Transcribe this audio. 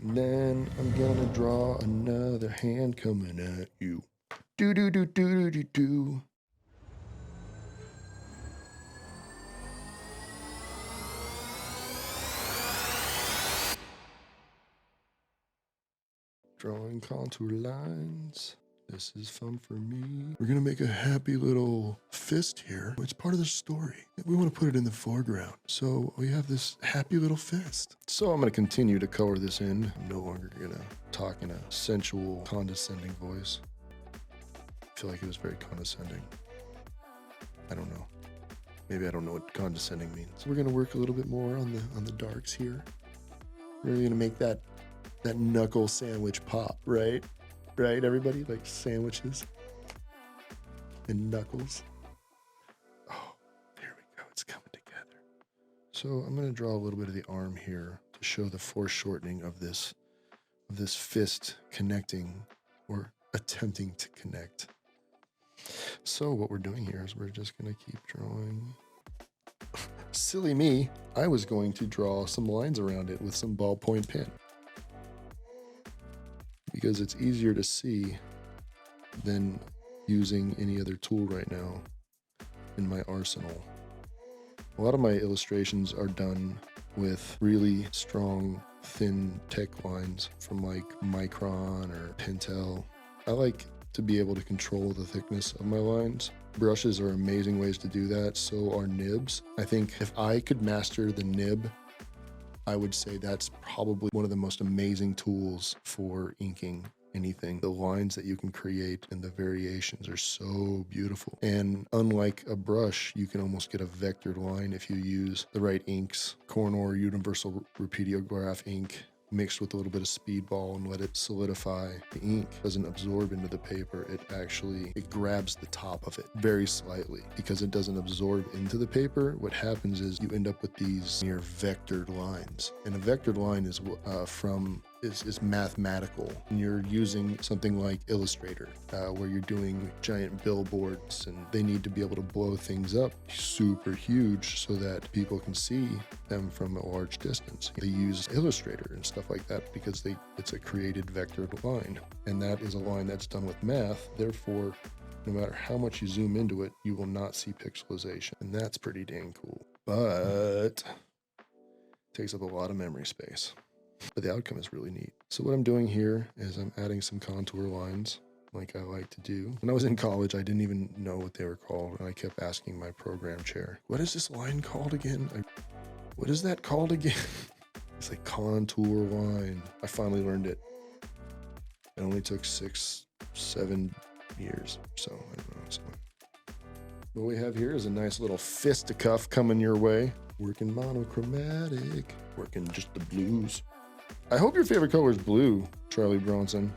And then I'm gonna draw another hand coming at you. Do do do do do do do. Drawing contour lines. This is fun for me. We're gonna make a happy little fist here. It's part of the story. We want to put it in the foreground. So we have this happy little fist. So I'm gonna continue to color this in. I'm no longer gonna talk in a sensual, condescending voice. I feel like it was very condescending. I don't know. Maybe I don't know what condescending means. So we're gonna work a little bit more on the darks here. We're really gonna make that knuckle sandwich pop, right? Right, everybody? Like sandwiches and knuckles. Oh, there we go. It's coming together. So I'm going to draw a little bit of the arm here to show the foreshortening of this fist connecting or attempting to connect. So what we're doing here is we're just going to keep drawing. Silly me, I was going to draw some lines around it with some ballpoint pen, because it's easier to see than using any other tool right now in my arsenal. A lot of my illustrations are done with really strong, thin tech lines from like Micron or Pentel. I like to be able to control the thickness of my lines. Brushes are amazing ways to do that, so are nibs. I think if I could master the nib, I would say that's probably one of the most amazing tools for inking anything. The lines that you can create and the variations are so beautiful. And unlike a brush, you can almost get a vectored line if you use the right inks. Cornor Universal Repeatograph ink mixed with a little bit of speedball and let it solidify. The ink doesn't absorb into the paper. It grabs the top of it very slightly. Because it doesn't absorb into the paper, what happens is you end up with these near vectored lines. And a vectored line is is mathematical. And you're using something like Illustrator, where you're doing giant billboards and they need to be able to blow things up super huge so that people can see them from a large distance. They use Illustrator and stuff like that because it's a created vectored line. And that is a line that's done with math. Therefore, no matter how much you zoom into it, you will not see pixelization. And that's pretty dang cool. But it takes up a lot of memory space. But the outcome is really neat. So what I'm doing here is I'm adding some contour lines like I like to do. When I was in college, I didn't even know what they were called. And I kept asking my program chair, what is this line called again? What is that called again? It's like contour line. I finally learned it. It only took 6-7 years. So I don't know. So what we have here is a nice little fisticuff coming your way. Working monochromatic. Working just the blues. I hope your favorite color is blue, Charlie Bronson.